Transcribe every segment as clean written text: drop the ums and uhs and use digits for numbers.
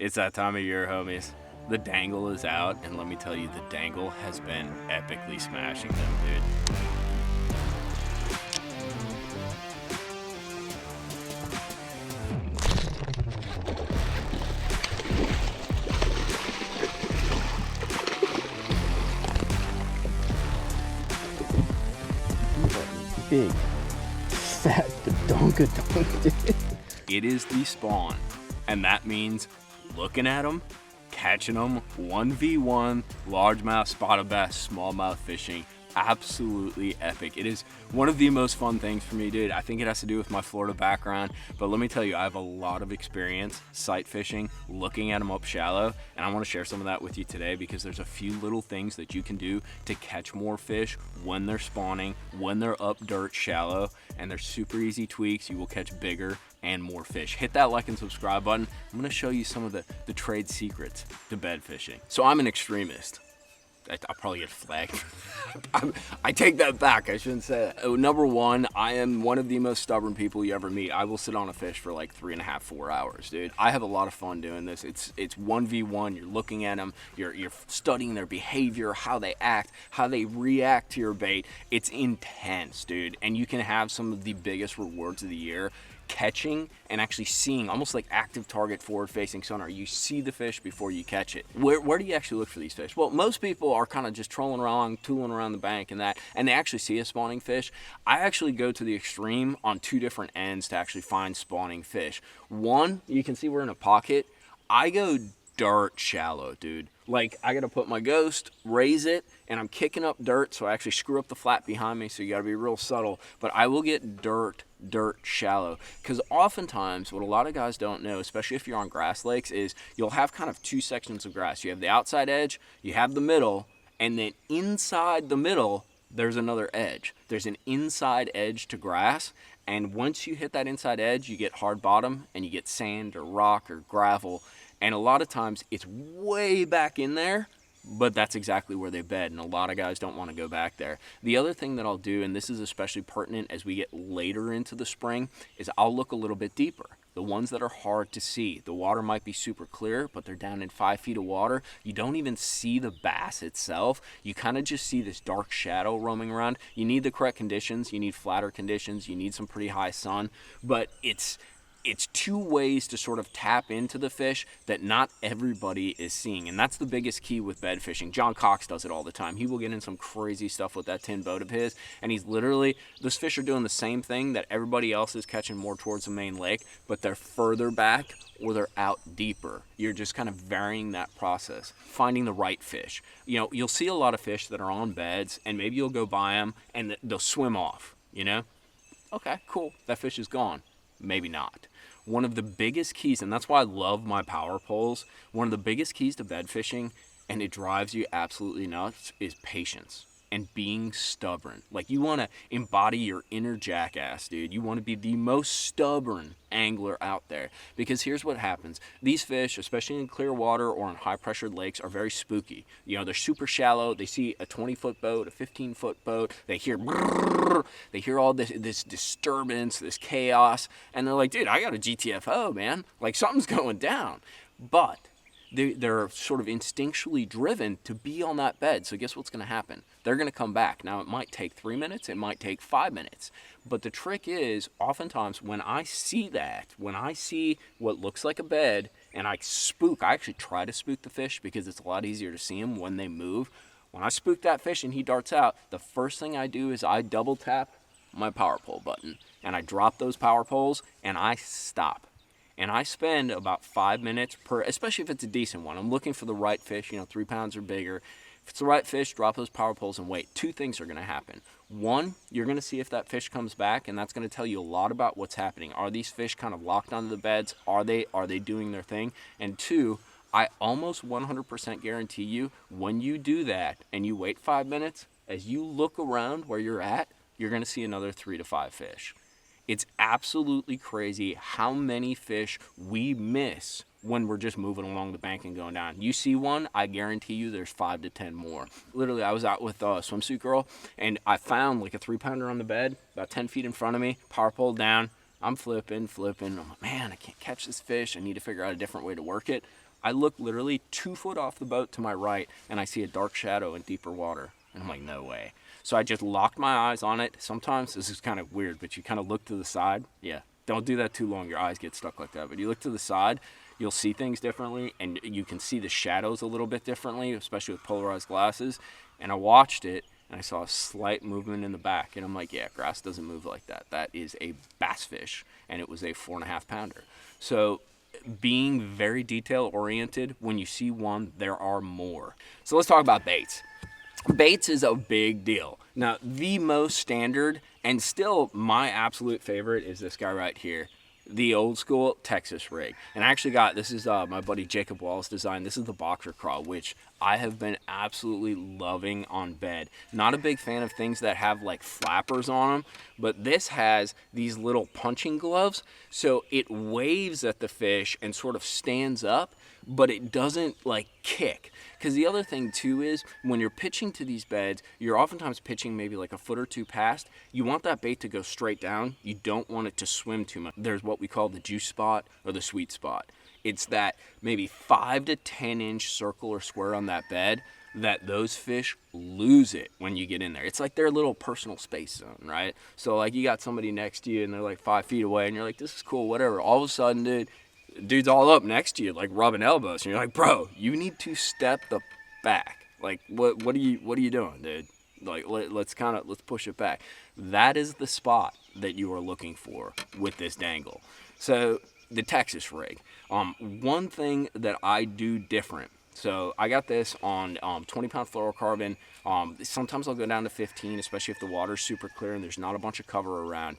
It's that time of year, homies. The dangle is out, and let me tell you, the dangle has been epically smashing them, dude. Big, fat badonkadonk, dude. It is the spawn, and that means looking at them, catching them, 1v1, largemouth, spotted bass, smallmouth fishing. Absolutely epic. It is one of the most fun things for me, dude. I think it has to do with my Florida background, but let me tell you, I have a lot of experience sight fishing, looking at them up shallow, and I want to share some of that with you today because there's a few little things that you can do to catch more fish when they're spawning, when they're up dirt shallow, and they're super easy tweaks. You will catch bigger and more fish. Hit that like and subscribe button. I'm going to show you some of the trade secrets to bed fishing. So I'm an extremist. I'll probably get flagged. I take that back. I shouldn't say that. Number one, I am one of the most stubborn people you ever meet. I will sit on a fish for like 3.5, 4 hours, dude. I have a lot of fun doing this. It's 1v1. You're looking at them. You're studying their behavior, how they act, how they react to your bait. It's intense, dude. And you can have some of the biggest rewards of the year catching and actually seeing, almost like active target forward facing sonar. You see the fish before you catch it. Where do you actually look for these fish? Well, most people are kind of just trolling around, tooling around the bank and they actually see a spawning fish. I actually go to the extreme on two different ends to actually find spawning fish. One, you can see we're in a pocket. I go dirt shallow, dude. Like, I gotta put my ghost, raise it, and I'm kicking up dirt, so I actually screw up the flat behind me, so you gotta be real subtle. But I will get dirt shallow. Because oftentimes, what a lot of guys don't know, especially if you're on grass lakes, is you'll have kind of two sections of grass. You have the outside edge, you have the middle, and then inside the middle, there's another edge. There's an inside edge to grass, and once you hit that inside edge, you get hard bottom, and you get sand or rock or gravel. And a lot of times it's way back in there, but that's exactly where they bed, and a lot of guys don't want to go back there. The other thing that I'll do, and this is especially pertinent as we get later into the spring, is I'll look a little bit deeper. The ones that are hard to see. The water might be super clear, but they're down in 5 feet of water. You don't even see the bass itself. You kind of just see this dark shadow roaming around. You need the correct conditions. You need flatter conditions. You need some pretty high sun, but it's two ways to sort of tap into the fish that not everybody is seeing. And that's the biggest key with bed fishing. John Cox does it all the time. He will get in some crazy stuff with that tin boat of his. And he's literally, those fish are doing the same thing that everybody else is catching more towards the main lake, but they're further back or they're out deeper. You're just kind of varying that process, finding the right fish. You know, you'll see a lot of fish that are on beds and maybe you'll go by them and they'll swim off, you know? Okay, cool. That fish is gone. Maybe not. One of the biggest keys, and that's why I love my power poles, one of the biggest keys to bed fishing, and it drives you absolutely nuts, is patience and being stubborn. Like, you want to embody your inner jackass, dude. You want to be the most stubborn angler out there, because here's what happens. These fish, especially in clear water or in high pressured lakes, are very spooky. You know, they're super shallow. They see a 20-foot boat, a 15-foot boat. They hear brrr, they hear all this disturbance, this chaos, and they're like, dude, I got a GTFO, man. Like, something's going down. But they're sort of instinctually driven to be on that bed. So guess what's going to happen? They're going to come back. Now, it might take 3 minutes. It might take 5 minutes. But the trick is, oftentimes, when I see that, when I see what looks like a bed and I actually try to spook the fish because it's a lot easier to see them when they move. When I spook that fish and he darts out, the first thing I do is I double tap my power pole button. And I drop those power poles and I stop. And I spend about 5 minutes per, especially if it's a decent one. I'm looking for the right fish, 3 pounds or bigger. If it's the right fish, drop those power poles and wait. Two things are going to happen. One, you're going to see if that fish comes back, and that's going to tell you a lot about what's happening. Are these fish kind of locked onto the beds? Are they doing their thing? And two, I almost 100% guarantee you, when you do that and you wait 5 minutes, as you look around where you're at, you're going to see another 3 to 5 fish. It's absolutely crazy how many fish we miss when we're just moving along the bank and going down. You see one, I guarantee you there's 5 to 10 more. Literally, I was out with a swimsuit girl, and I found like a 3-pounder on the bed, about 10 feet in front of me, power pole down. I'm flipping. I'm like, man, I can't catch this fish. I need to figure out a different way to work it. I look literally 2 foot off the boat to my right, and I see a dark shadow in deeper water. And I'm like, no way. So I just locked my eyes on it. Sometimes this is kind of weird, but you kind of look to the side. Yeah, don't do that too long. Your eyes get stuck like that. But you look to the side, you'll see things differently, and you can see the shadows a little bit differently, especially with polarized glasses. And I watched it, and I saw a slight movement in the back. And I'm like, yeah, grass doesn't move like that. That is a bass fish, and it was a 4.5 pounder. So being very detail oriented, when you see one, there are more. So let's talk about baits. Baits is a big deal. Now, the most standard and still my absolute favorite is this guy right here, the old school Texas rig. And I actually got, this is my buddy Jacob Wallace design. This is the boxer craw, which I have been absolutely loving on bed. Not a big fan of things that have like flappers on them, but this has these little punching gloves, so it waves at the fish and sort of stands up, but it doesn't like kick. Because the other thing too is when you're pitching to these beds, you're oftentimes pitching maybe like a foot or two past. You want that bait to go straight down. You don't want it to swim too much. There's what we call the juice spot or the sweet spot. It's that maybe 5 to 10 inch circle or square on that bed that those fish lose it when you get in there. It's like their little personal space zone, right? So like you got somebody next to you and they're like 5 feet away and you're like, this is cool, whatever. All of a sudden, dude's all up next to you, like rubbing elbows, and you're like, bro, you need to step the back. Like, what are you doing, dude? Like, let's push it back. That is the spot that you are looking for with this dangle. So the Texas rig. One thing that I do different. So I got this on 20-pound fluorocarbon. Sometimes I'll go down to 15, especially if the water's super clear and there's not a bunch of cover around.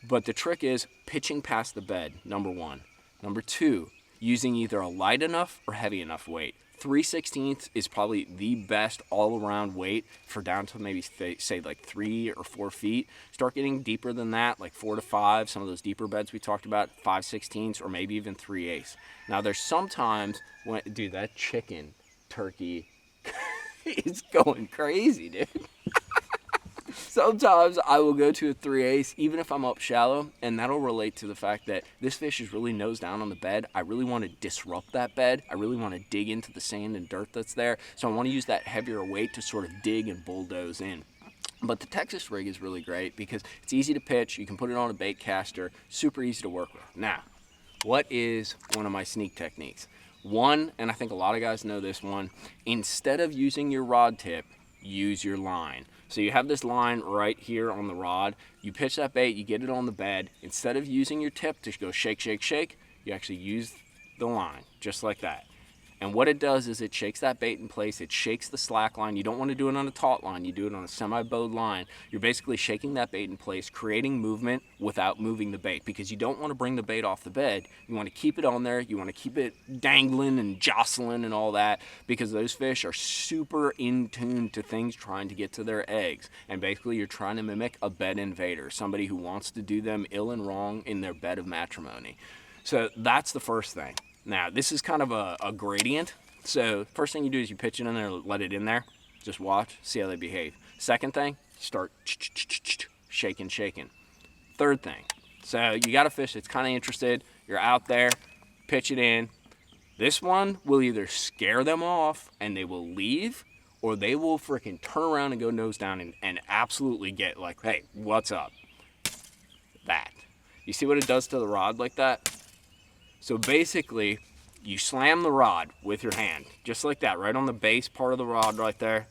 But the trick is pitching past the bed, number one. Number two, using either a light enough or heavy enough weight. 3/16 is probably the best all-around weight for down to maybe say like 3 or 4 feet. Start getting deeper than that, like 4 to 5. Some of those deeper beds we talked about, 5/16 or maybe even 3/8. Now there's sometimes when, dude, that chicken turkey is going crazy, dude. Sometimes I will go to a 3/8 even if I'm up shallow, and that'll relate to the fact that this fish is really nose down on the bed. I really want to disrupt that bed. I really want to dig into the sand and dirt that's there, so I want to use that heavier weight to sort of dig and bulldoze in. But the Texas rig is really great because it's easy to pitch. You can put it on a bait caster, super easy to work with. Now, what is one of my sneak techniques? One, and I think a lot of guys know this one, instead of using your rod tip, use your line. So you have this line right here on the rod. You pitch that bait, you get it on the bed. Instead of using your tip to go shake, shake, shake, you actually use the line, just like that. And what it does is it shakes that bait in place. It shakes the slack line. You don't want to do it on a taut line. You do it on a semi-bowed line. You're basically shaking that bait in place, creating movement without moving the bait, because you don't want to bring the bait off the bed. You want to keep it on there. You want to keep it dangling and jostling and all that, because those fish are super in tune to things trying to get to their eggs. And basically you're trying to mimic a bed invader, somebody who wants to do them ill and wrong in their bed of matrimony. So that's the first thing. Now, this is kind of a gradient. So first thing you do is you pitch it in there, let it in there. Just watch, see how they behave. Second thing, start shaking, shaking. Third thing, so you got a fish that's kind of interested. You're out there, pitch it in. This one will either scare them off and they will leave, or they will freaking turn around and go nose down and absolutely get like, hey, what's up? That. You see what it does to the rod like that? So basically, you slam the rod with your hand, just like that, right on the base part of the rod right there,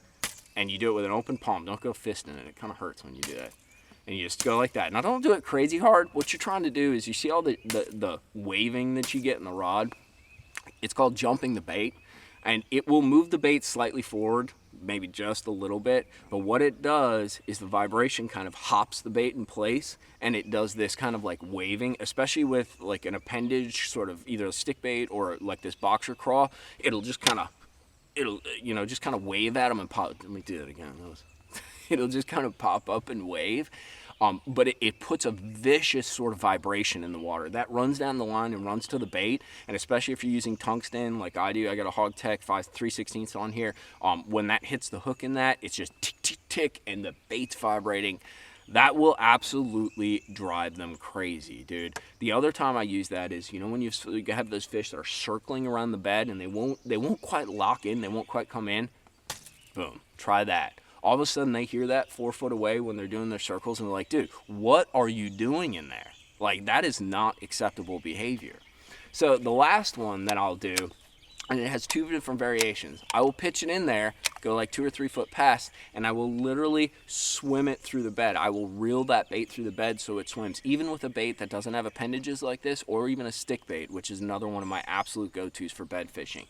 and you do it with an open palm. Don't go fisting it. It kind of hurts when you do that. And you just go like that. Now, don't do it crazy hard. What you're trying to do is you see all the waving that you get in the rod? It's called jumping the bait, and it will move the bait slightly forward, maybe just a little bit, but what it does is the vibration kind of hops the bait in place, and it does this kind of like waving, especially with like an appendage, sort of either a stick bait or like this boxer craw. It'll just kind of, just kind of wave at them and pop. Let me do that again. It'll just kind of pop up and wave. But it puts a vicious sort of vibration in the water. That runs down the line and runs to the bait, and especially if you're using tungsten like I do, I got a Hog Tech 3/16 on here. When that hits the hook in that, it's just tick, tick, tick, and the bait's vibrating. That will absolutely drive them crazy, dude. The other time I use that is, when you have those fish that are circling around the bed and they won't quite lock in, they won't quite come in. Boom, try that. All of a sudden they hear that 4 foot away when they're doing their circles and they're like, dude, what are you doing in there? Like, that is not acceptable behavior. So the last one that I'll do, and it has 2 different variations. I will pitch it in there, go like 2 or 3 foot past, and I will literally swim it through the bed. I will reel that bait through the bed so it swims. Even with a bait that doesn't have appendages like this, or even a stick bait, which is another one of my absolute go-tos for bed fishing.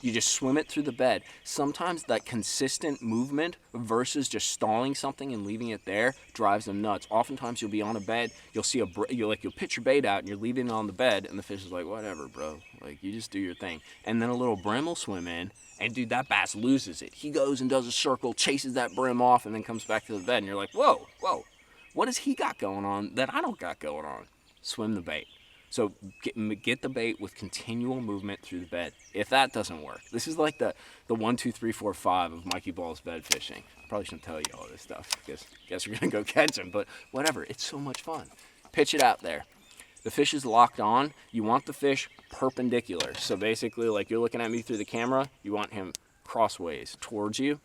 You just swim it through the bed. Sometimes that consistent movement versus just stalling something and leaving it there drives them nuts. Oftentimes you'll be on a bed, you'll see you'll pitch your bait out and you're leaving it on the bed, and the fish is like, whatever, bro. Like, you just do your thing. And then a little brim will swim in, and dude, that bass loses it. He goes and does a circle, chases that brim off, and then comes back to the bed, and you're like, whoa, what has he got going on that I don't got going on? Swim the bait. So get the bait with continual movement through the bed. If that doesn't work, this is like the 1, 2, 3, 4, 5 of Mikey Ball's bed fishing. Probably shouldn't tell you all this stuff because guess you're gonna go catch him. But whatever, it's so much fun. Pitch it out there. The fish is locked on. You want the fish perpendicular. So basically, like, you're looking at me through the camera, you want him crossways towards you.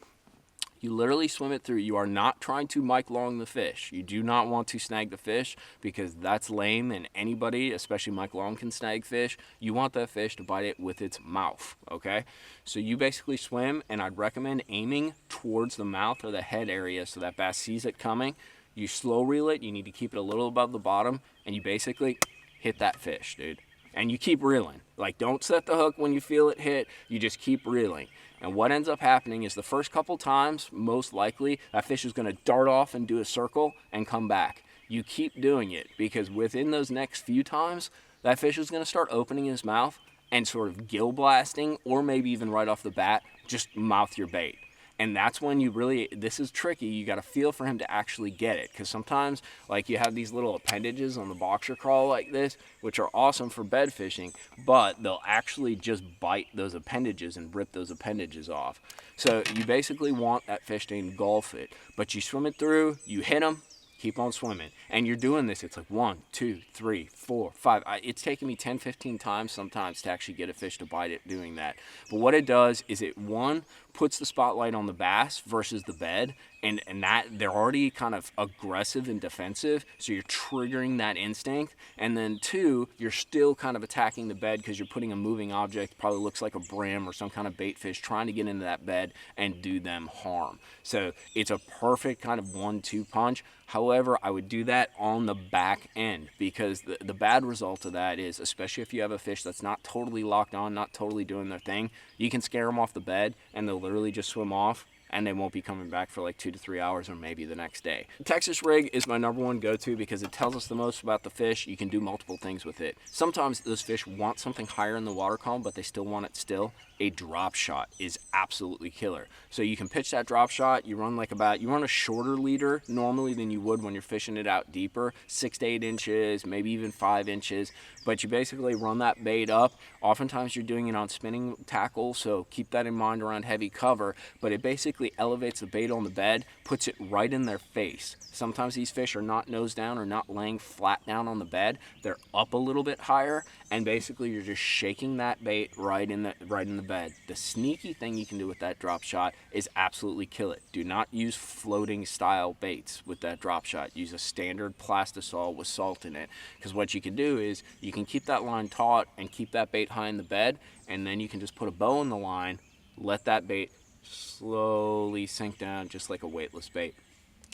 You literally swim it through. You are not trying to Mike Long the fish. You do not want to snag the fish because that's lame, and anybody, especially Mike Long, can snag fish. You want that fish to bite it with its mouth, okay? So you basically swim, and I'd recommend aiming towards the mouth or the head area so that bass sees it coming. You slow reel it. You need to keep it a little above the bottom, and you basically hit that fish, dude. And you keep reeling. Like, don't set the hook when you feel it hit. You just keep reeling. And what ends up happening is the first couple times, most likely, that fish is going to dart off and do a circle and come back. You keep doing it because within those next few times, that fish is going to start opening his mouth and sort of gill blasting, or maybe even right off the bat, just mouth your bait. And that's when you really, this is tricky, you got to feel for him to actually get it. Because sometimes, like, you have these little appendages on the boxer crawl like this, which are awesome for bed fishing, but they'll actually just bite those appendages and rip those appendages off. So you basically want that fish to engulf it. But you swim it through, you hit him, keep on swimming. And you're doing this, it's like 1, 2, 3, 4, 5. It's taken me 10, 15 times sometimes to actually get a fish to bite it doing that. But what it does is it, one, puts the spotlight on the bass versus the bed, and that they're already kind of aggressive and defensive, so you're triggering that instinct. And then 2, you're still kind of attacking the bed because you're putting a moving object, probably looks like a brim or some kind of bait fish, trying to get into that bed and do them harm. So it's a perfect kind of 1-2 punch. However, I would do that on the back end because the bad result of that is, especially if you have a fish that's not totally locked on, not totally doing their thing, you can scare them off the bed and they'll literally just swim off, and they won't be coming back for like 2 to 3 hours or maybe the next day. Texas rig is my #1 go-to because it tells us the most about the fish. You can do multiple things with it. Sometimes those fish want something higher in the water column, but they still want it still. A drop shot is absolutely killer. So you can pitch that drop shot. You run a shorter leader normally than you would when you're fishing it out deeper, 6 to 8 inches, maybe even 5 inches. But you basically run that bait up. Oftentimes you're doing it on spinning tackle, so keep that in mind around heavy cover. But it basically elevates the bait on the bed, puts it right in their face. Sometimes these fish are not nose down or not laying flat down on the bed. They're up a little bit higher, and basically you're just shaking that bait right in the bed. The sneaky thing you can do with that drop shot is absolutely kill it. Do not use floating style baits with that drop shot. Use a standard plastisol with salt in it, because what you can do is you can keep that line taut and keep that bait high in the bed, and then you can just put a bow in the line, let that bait slowly sink down just like a weightless bait.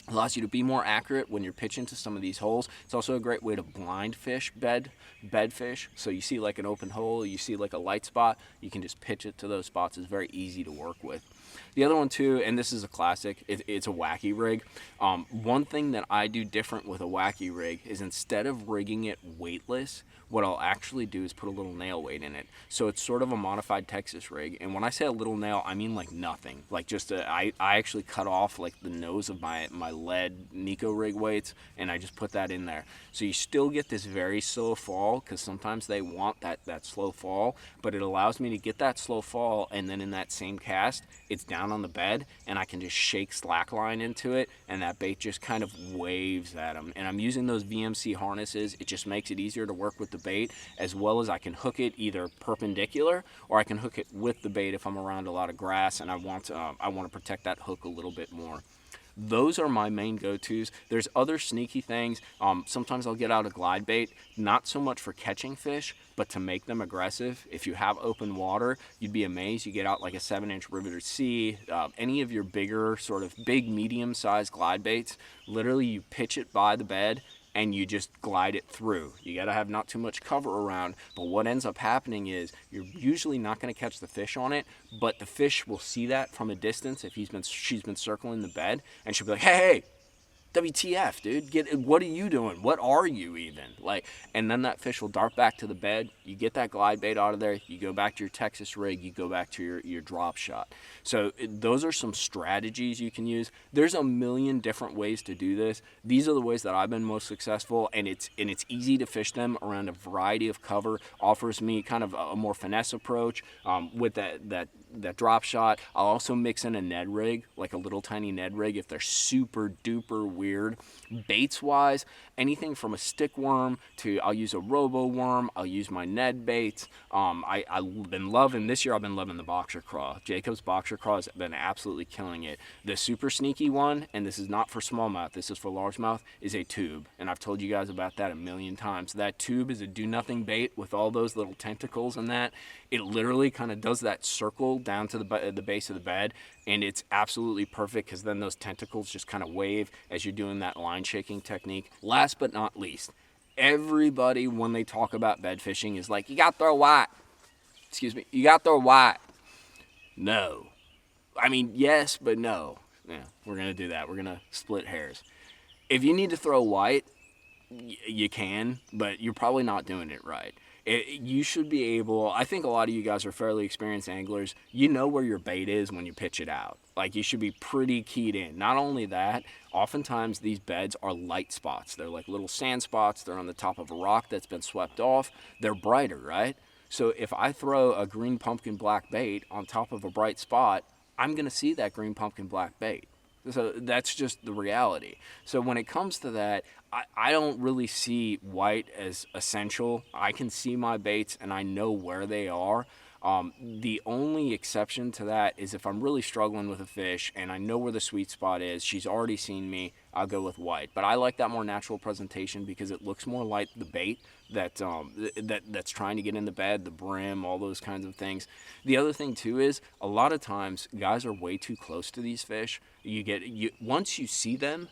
Allows you to be more accurate when you're pitching to some of these holes. It's also a great way to blind fish bed fish. So you see like an open hole, you see like a light spot, you can just pitch it to those spots. It's very easy to work with. The other one too, and this is a classic, it's a wacky rig. One thing that I do different with a wacky rig is instead of rigging it weightless, what I'll actually do is put a little nail weight in it. So it's sort of a modified Texas rig. And when I say a little nail, I mean like nothing. Like just I actually cut off like the nose of my lead Nico rig weights, and I just put that in there. So you still get this very slow fall, because sometimes they want that slow fall, but it allows me to get that slow fall, and then in that same cast, it's down on the bed, and I can just shake slackline into it, and that bait just kind of waves at them. And I'm using those VMC harnesses. It just makes it easier to work with the bait, as well as I can hook it either perpendicular, or I can hook it with the bait if I'm around a lot of grass and I want to protect that hook a little bit more. Those are my main go-tos. There's other sneaky things. Sometimes I'll get out a glide bait, not so much for catching fish, but to make them aggressive. If you have open water, you'd be amazed. You get out like a 7-inch Riveter C, any of your bigger, sort of big, medium-sized glide baits. Literally, you pitch it by the bed, and you just glide it through. You gotta have not too much cover around, but what ends up happening is you're usually not gonna catch the fish on it, but the fish will see that from a distance if she's been circling the bed, and she'll be like, hey, WTF, dude, what are you doing? What are you even? And then that fish will dart back to the bed. You get that glide bait out of there. You go back to your Texas rig. You go back to your drop shot. So those are some strategies you can use. There's a million different ways to do this. These are the ways that I've been most successful, and it's easy to fish them around a variety of cover. Offers me kind of a more finesse approach with that drop shot. I'll also mix in a Ned rig, like a little tiny Ned rig if they're super duper weird. Baits wise, anything from a stick worm to I'll use a robo worm. I'll use my Ned baits. I've been loving this year. I've been loving the boxer craw. Jacob's boxer craw has been absolutely killing it. The super sneaky one, and this is not for smallmouth, this is for largemouth, is a tube, and I've told you guys about that a million times. That tube is a do nothing bait with all those little tentacles in that. It literally kind of does that circle down to the base of the bed, and it's absolutely perfect because then those tentacles just kind of wave as you're doing that line shaking technique. Last but not least, everybody when they talk about bed fishing is like, you got to throw white. You got to throw white. No. I mean, yes, but no. Yeah, we're going to do that. We're going to split hairs. If you need to throw white, you can, but you're probably not doing it right. You should be able, I think a lot of you guys are fairly experienced anglers. You know where your bait is when you pitch it out. Like, you should be pretty keyed in. Not only that, oftentimes these beds are light spots. They're like little sand spots. They're on the top of a rock that's been swept off. They're brighter, right? So if I throw a green pumpkin black bait on top of a bright spot, I'm going to see that green pumpkin black bait. So that's just the reality. So when it comes to that, I don't really see white as essential. I can see my baits and I know where they are. The only exception to that is if I'm really struggling with a fish and I know where the sweet spot is, she's already seen me, I'll go with white. But I like that more natural presentation because it looks more like the bait that's trying to get in the bed, the brim, all those kinds of things. The other thing too is a lot of times guys are way too close to these fish. Once you see them,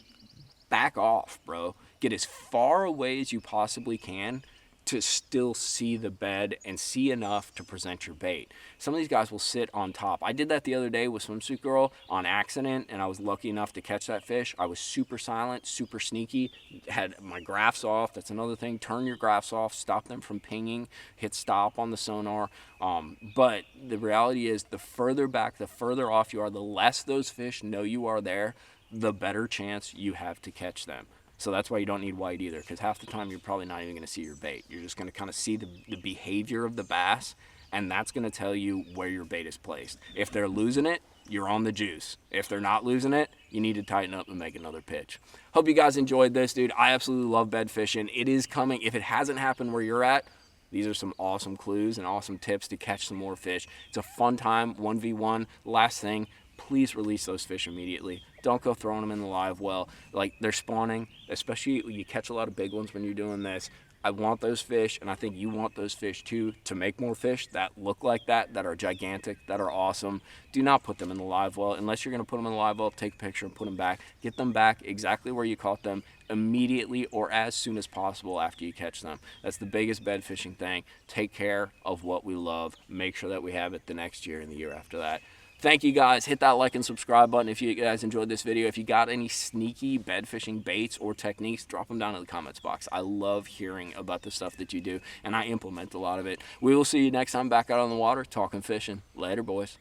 back off, bro. Get as far away as you possibly can to still see the bed and see enough to present your bait. Some of these guys will sit on top. I did that the other day with Swimsuit Girl on accident, and I was lucky enough to catch that fish. I was super silent, super sneaky, had my graphs off. That's another thing. Turn your graphs off, stop them from pinging, hit stop on the sonar. But the reality is the further back, the further off you are, the less those fish know you are there, the better chance you have to catch them. So that's why you don't need white either, because half the time you're probably not even going to see your bait. You're just going to kind of see the behavior of the bass, and that's going to tell you where your bait is placed. If they're losing it, you're on the juice. If they're not losing it, you need to tighten up and make another pitch. Hope you guys enjoyed this, dude. I absolutely love bed fishing. It is coming. If it hasn't happened where you're at, these are some awesome clues and awesome tips to catch some more fish. It's a fun time, 1v1. Last thing, please release those fish immediately. Don't go throwing them in the live well. Like, they're spawning, especially you catch a lot of big ones when you're doing this. I want those fish, and I think you want those fish too, to make more fish that look like that are gigantic, that are awesome. Do not put them in the live well. Unless you're going to put them in the live well, take a picture and put them back. Get them back exactly where you caught them immediately or as soon as possible after you catch them. That's the biggest bed fishing thing. Take care of what we love. Make sure that we have it the next year and the year after that. Thank you guys. Hit that like and subscribe button if you guys enjoyed this video. If you got any sneaky bed fishing baits or techniques, drop them down in the comments box. I love hearing about the stuff that you do, and I implement a lot of it. We will see you next time back out on the water talking fishing. Later, boys.